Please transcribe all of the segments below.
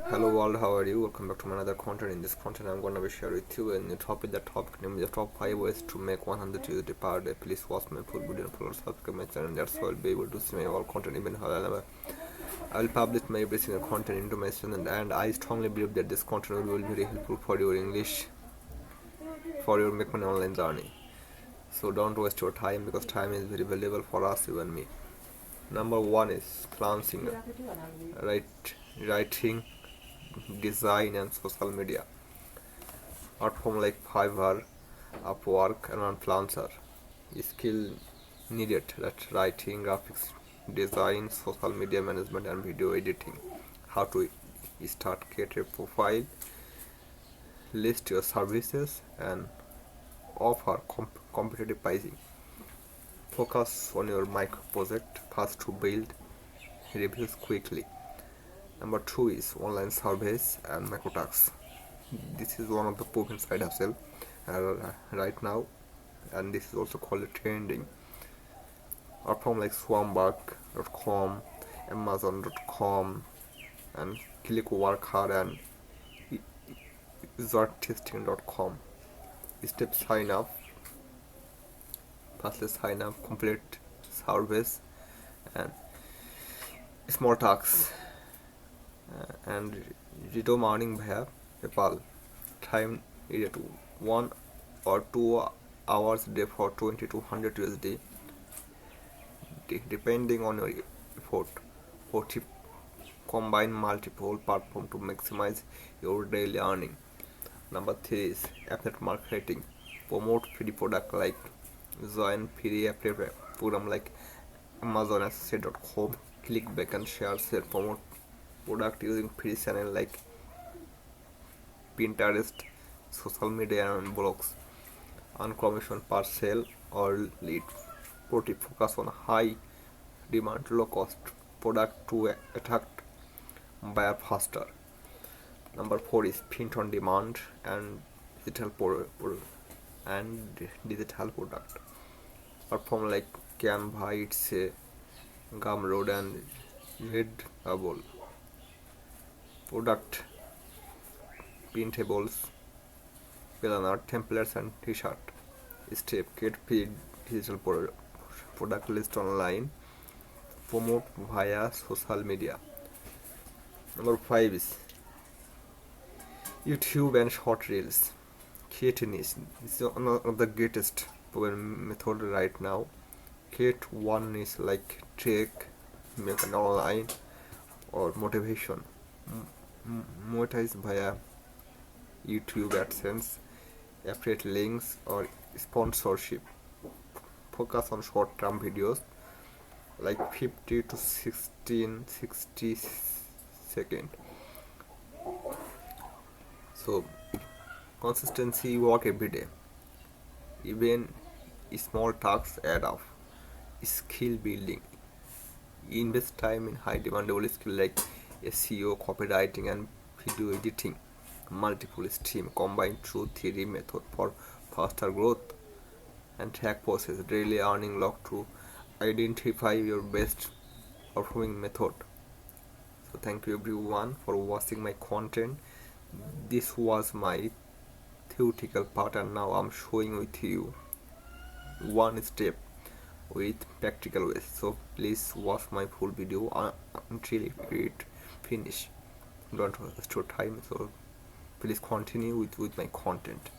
Hello world, how are you? Welcome back to another content. In this content, I'm gonna be share with you a new topic. The topic name is the top 5 ways to make 100 USD per day. Please watch my full video and follow subscribe my channel. That's how I'll be able to see my all content even however I will publish my every single content into my channel, and I strongly believe that this content will be very helpful for your English, for your make money online journey. So don't waste your time because time is very valuable for us, you and me. Number one is freelancing, writing, design, and social media. Platform like Fiverr, Upwork, and Freelancer. Skill needed that writing, graphics design, social media management, and video editing. How to start, create a profile, list your services, and offer competitive pricing. Focus on your micro project, fast to build, reviews quickly. Number two is online surveys and micro tasks. This is one of the proven side hustle right now, and this is also called trending. Platform like Swarmback.com, Amazon.com, and ClickWorker and Zartesting.com. Step sign up. Firstly sign up, complete service and small tasks, and return earning via PayPal. Time needed 1 or 2 hours a day for 20 to 100 USD, depending on your effort. 40 combine multiple platforms to maximize your daily earning. Number three is affiliate marketing. Promote free product like join free affiliate program like AmazonSSA.com. Clickback and share sell promote product using free channel like Pinterest, social media and blogs. On commission per sale or lead. 40 focus on high demand low cost product to attract buyer faster. Number 4 is print on demand and digital product. Platform like Canva, it's a Gumroad and Redbubble. Product printables, banner, templates and t-shirt. Step get free digital product list online. Promote via social media. Number 5 is YouTube and short reels. Create a niche. This is one of the greatest method right now. Create one niche like tech, make an online, or motivation. Monetize via YouTube AdSense, affiliate links, or sponsorship. Focus on short-term videos like 50 to 60 seconds. So consistency work every day. Even small tasks add up. Skill building. Invest time in high demandable skill like SEO, copywriting, and video editing. Multiple stream combine 2-3 method for faster growth, and track process daily earning log to identify your best performing method. So thank you everyone for watching my content. This was my theoretical part, and now I'm showing with you one step with practical ways. So please watch my full video until it finish. Don't waste your time. So please continue with my content.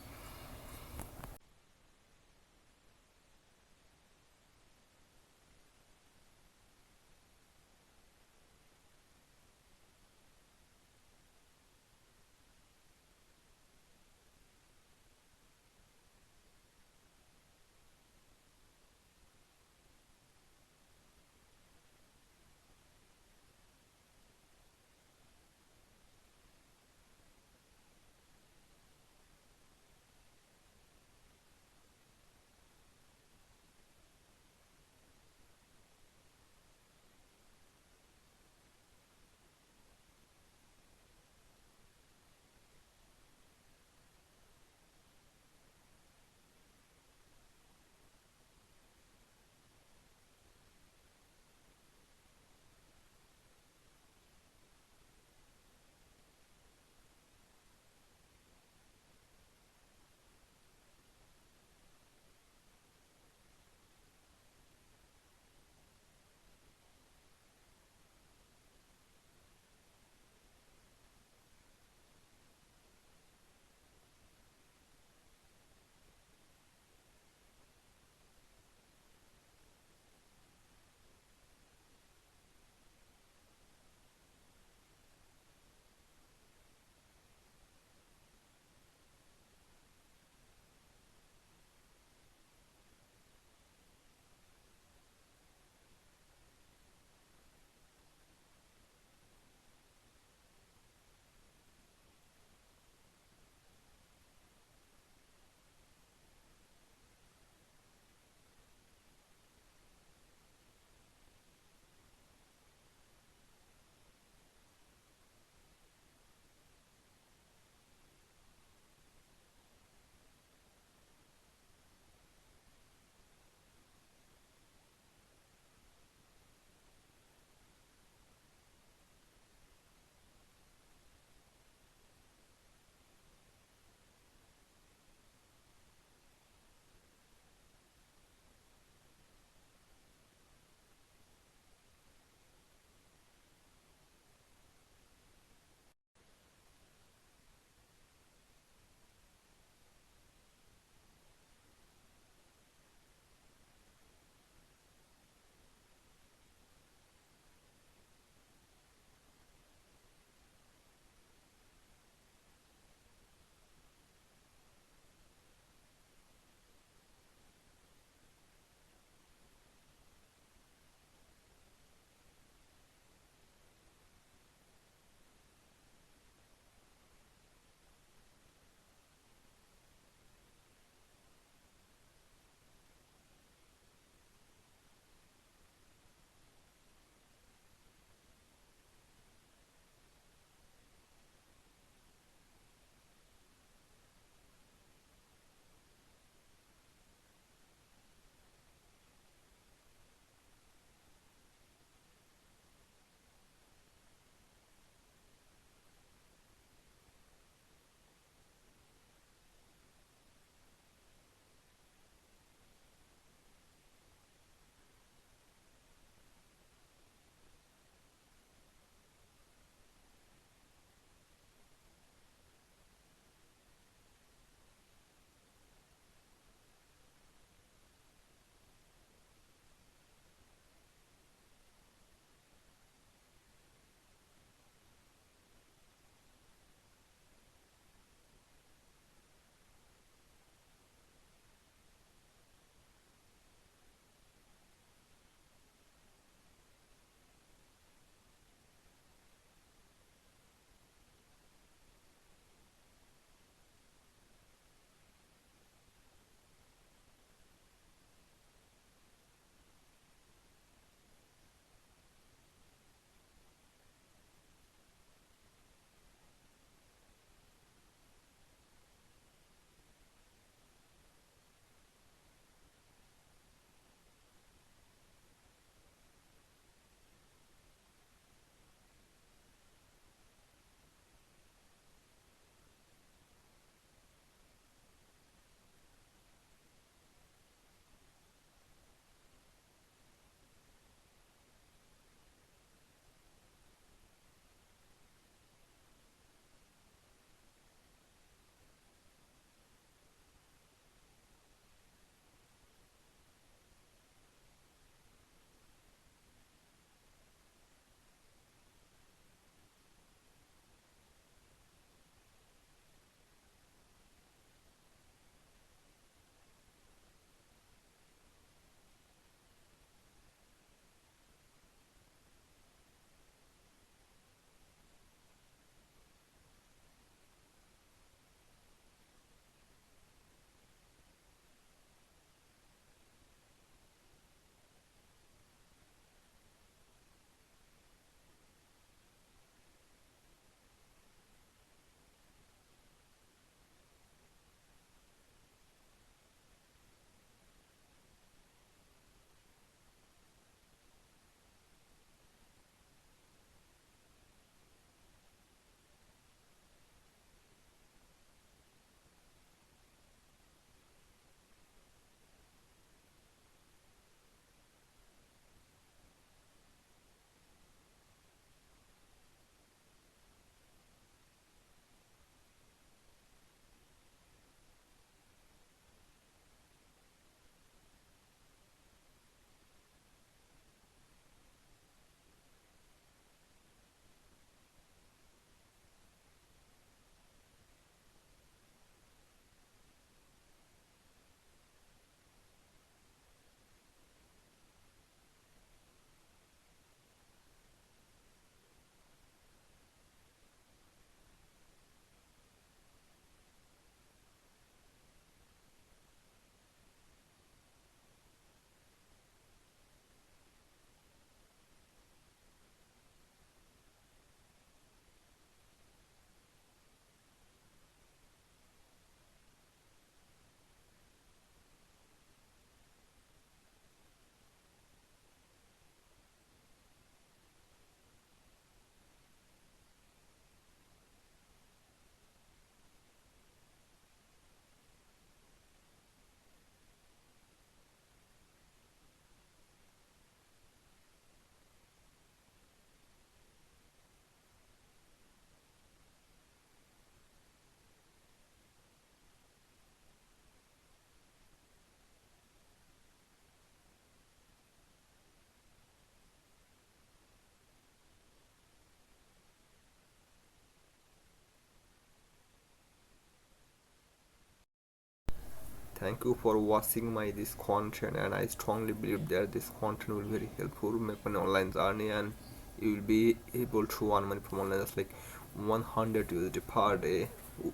Thank you for watching my this content, and I strongly believe that this content will be very helpful make an online journey, and you will be able to earn money from online just like 100 USD per day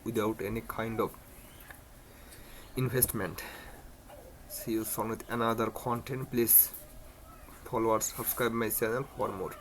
without any kind of investment. See you soon with another content. Please follow or subscribe my channel for more.